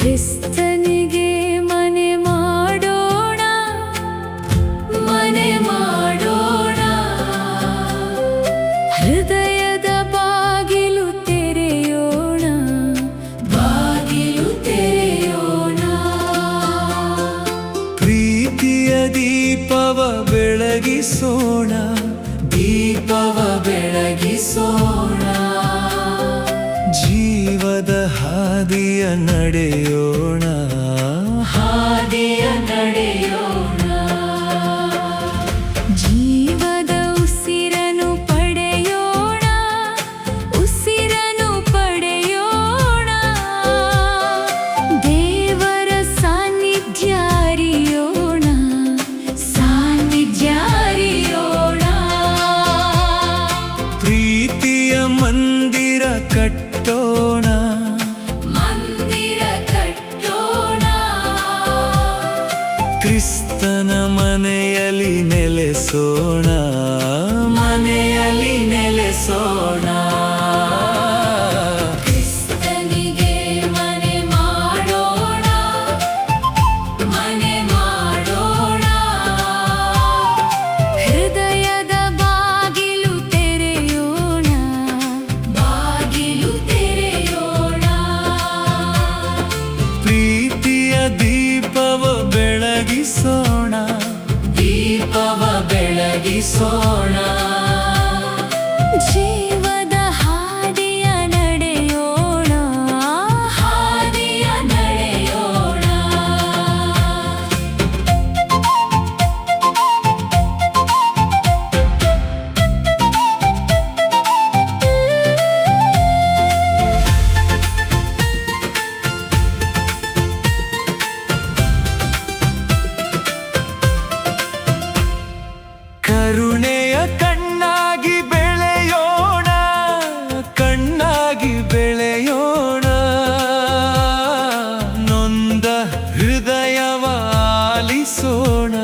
ಕ್ರಿಸ್ತನಿಗೆ ಮನೆ ಮಾಡೋಣ, ಮನೆ ಮಾಡೋಣ. ಹೃದಯದ ಬಾಗಿಲು ತೆರೆಯೋಣ, ಬಾಗಿಲು ತೆರೆಯೋಣ. ಪ್ರೀತಿಯ ದೀಪವ ಬೆಳಗಿಸೋಣ, ದೀಪವ ಬೆಳಗಿಸೋಣ. ಜೀವದ ಹಾದಿಯ ನಡೆಯೋಣ, ಹಾದಿಯ ನಡೆಯೋಣ. ಜೀವದ ಉಸಿರನ್ನು ಪಡೆಯೋಣ, ಉಸಿರನ್ನು ಪಡೆಯೋಣ. ದೇವರ ಸಾನ್ನಿಧ್ಯ ಅರಿಯೋಣ, ಸಾನ್ನಿಧ್ಯ ಅರಿಯೋಣ. ಪ್ರೀತಿಯ ಮಂದಿರ ಕಟ್ಟೋಣ, ಮಂದಿರ ಕಟ್ಟೋಣ. ಕ್ರಿಸ್ತನ ಮನೆಯಲ್ಲಿ ನೆಲೆಸೋಣ, ಮನೆಯಲ್ಲಿ ನೆಲೆಸೋಣ. ಕ್ರಿಸ್ತನಿಗೆ ಮನೆ ಮಾಡೋಣ, ಮನೆ ಮಾಡೋಣ. ಹೃದಯದ ಬಾಗಿಲು ತೆರೆಯೋಣ, ಬಾಗಿಲು ತೆರೆಯೋಣ. ಪ್ರೀತಿಯ ದೀಪವ ಬೆಳಗಿಸೋಣ, ದೀಪವ ಬೆಳಗಿಸೋಣ. ಜೀವದ ಹಾದಿಯ ನಡೆಯೋಣ, ಹಾದಿಯ ನಡೆಯೋಣ. ಕರುಣೆಯ ಕಣ್ಣಾಗಿ ಬೆಳೆಯೋಣ, ಕಣ್ಣಾಗಿ ಬೆಳೆಯೋಣ. ನೊಂದ ಹೃದಯವ ಆಲಿಸೋಣ,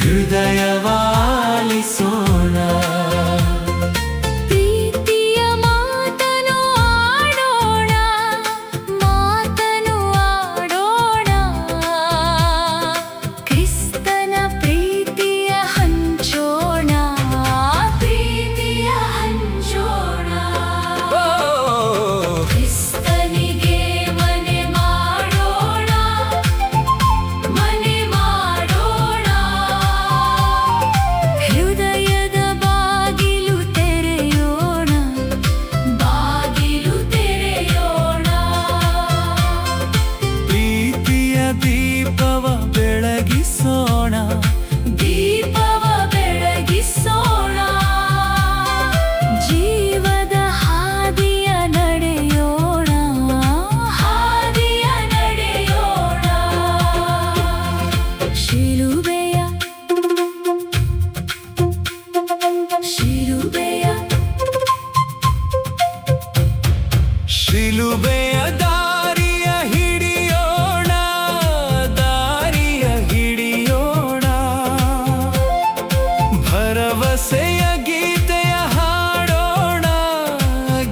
ಹೃದಯವ ಆಲಿಸೋಣ. ಪ್ರೀತಿಯ ಮಾತನು ಆಡೋಣ, ಮಾತನು ಆಡೋಣ. ಕ್ರಿಸ್ತನ ಪ್ರೀತಿಯ ಹಂಚೋಣ, ಪ್ರೀತಿಯ ಹಂಚೋಣ. ಕ್ರಿಸ್ತನಿಗೆ ಮನೆ ಮಾಡೋಣ, ಮನೆ ಮಾಡೋಣ. ಹೃದಯದ ಬಾಗಿಲು ತೆರೆಯೋಣ, ಬಾಗಿಲು ತೆರೆಯೋಣ. ಪ್ರೀತಿಯ ದೀಪವ ಬೆಳಗಿಸೋಣ, ದೀಪವ ಬೆಳಗಿಸೋಣ. ಜೀವದ ಹಾದಿಯ ನಡೆಯೋಣ, ಹಾದಿಯ ನಡೆಯೋಣ. ಶಿಲುಬೆಯ ಶಿಲುಬೆಯ ಶಿಲುಬೆಯ ದಾರಿಯ ಹಿಡಿಯೋಣ, ದಾರಿಯ ಹಿಡಿಯೋಣ. ಭರವಸೆಯ ಗೀತೆಯ ಹಾಡೋಣ,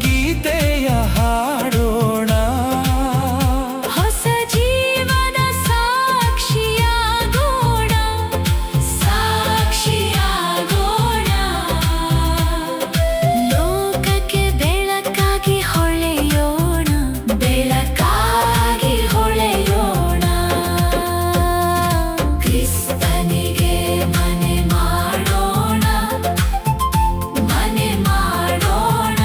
ಗೀತೆಯ ಹಾಡೋಣ. ಹೊಸ ಜೀವನ ಸಾಕ್ಷಿಯಾಗೋಣ, ಸಾಕ್ಷಿಯಾಗೋಣ. ಲೋಕಕ್ಕೆ ಬೆಳಕಾಗಿ ಹೊಳೆಯೋಣ, ಬೆಳಕಾಗಿ ಹೊಳೆಯೋಣ. ಕ್ರಿಸ್ತನಿಗೆ ಮನೆ ಮಾಡೋಣ, ಮನೆ ಮಾಡೋಣ.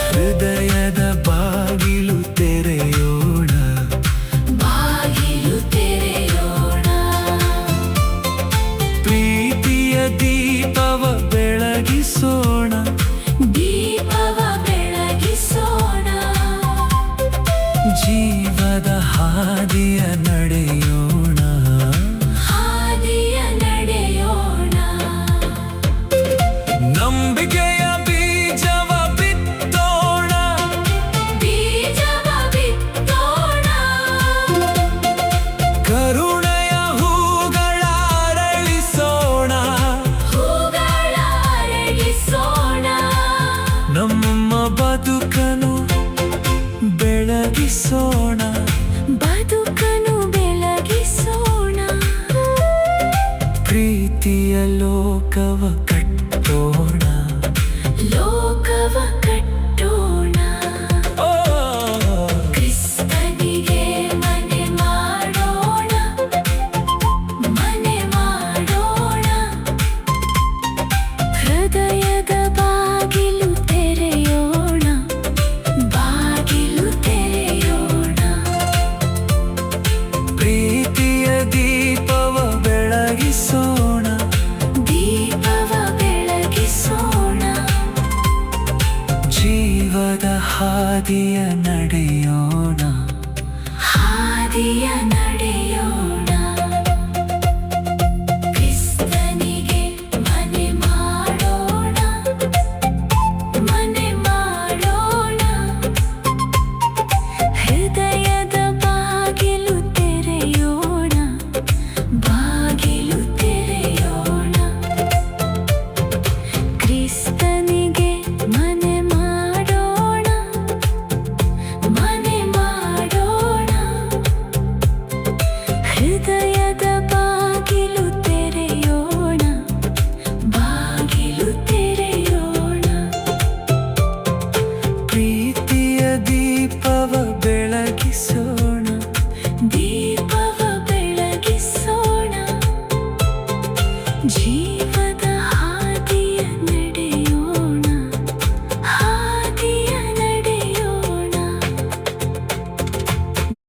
ಹೃದಯದ ಬಾಗಿಲು ತೆರೆಯೋಣ, ಬಾಗಿಲು ತೆರೆಯೋಣ. ಪ್ರೀತಿಯ ದೀಪವ ಬೆಳಗಿಸೋಣ, ದೀಪವ ಬೆಳಗಿಸೋಣ. ಜೀವದ ಹಾದಿಯ ನಡೆಯೋಣ, ಹಾದಿಯ ನಡೆಯೋಣ. ನಂಬಿಕೆಯ ಬೀಜವ ಬಿತ್ತೋಣ, ಬೀಜವ ಬಿತ್ತೋಣ. ಕರುಣೆಯ ಹೂಗಳ ಅರಳಿಸೋಣ, ಹೂಗಳ ಅರಳಿಸೋಣ. ನಮ್ಮ ಬದುಕನು ಬೆಳಗಿಸೋಣ. ಬೆಳಗಿಸೋಣ. ಬದುಕನ್ನು ಬೆಳಗಿಸೋಣ. ಪ್ರೀತಿಯ ಲೋಕವ ಕಟ್ಟೋಣ. ಲೋಕವ ಕಟ್ಟೋಣ. ಓ ಕ್ರಿಸ್ತನಿಗೆ ಮನೆ ಮಾಡೋಣ. ಮನೆ ಮಾಡೋಣ. ಹೃದಯದ ಬಾಗಿಲು ತೆರೆಯೋಣ. ಬಾಗಿಲು ತೆರೆಯೋಣ. ಪ್ರೀತಿಯ ದೀಪವ ಬೆಳಗಿಸೋಣ. ದೀಪವ ಬೆಳಗಿಸೋಣ. ಜೀವದ ಹಾದಿಯ ನಡೆಯೋಣ. ಹಾದಿಯ ನಡೆಯೋಣ. ಕ್ರಿಸ್ತನಿಗೆ ಮನೆ ಮಾಡೋಣ. ಮನೆ ಮಾಡೋಣ. ಹೃದಯದ ಬಾಗಿಲು ತೆರೆಯೋಣ. ಬಾಗಿಲು ತೆರೆಯೋಣ. ಕ್ರಿಸ್ತನಿಗೆ ಮನೆ ಮಾಡೋಣ. ಮನೆ ಮಾಡೋಣ. ಹೃದಯದ ಬಾಗಿಲು ತೆರೆಯೋಣ. ಬಾಗಿಲು ತೆರೆಯೋಣ. ಪ್ರೀತಿಯ ದೀಪವ ಬೆಳಗಿಸೋಣ. ದೀಪವ ಬೆಳಗಿಸೋಣ.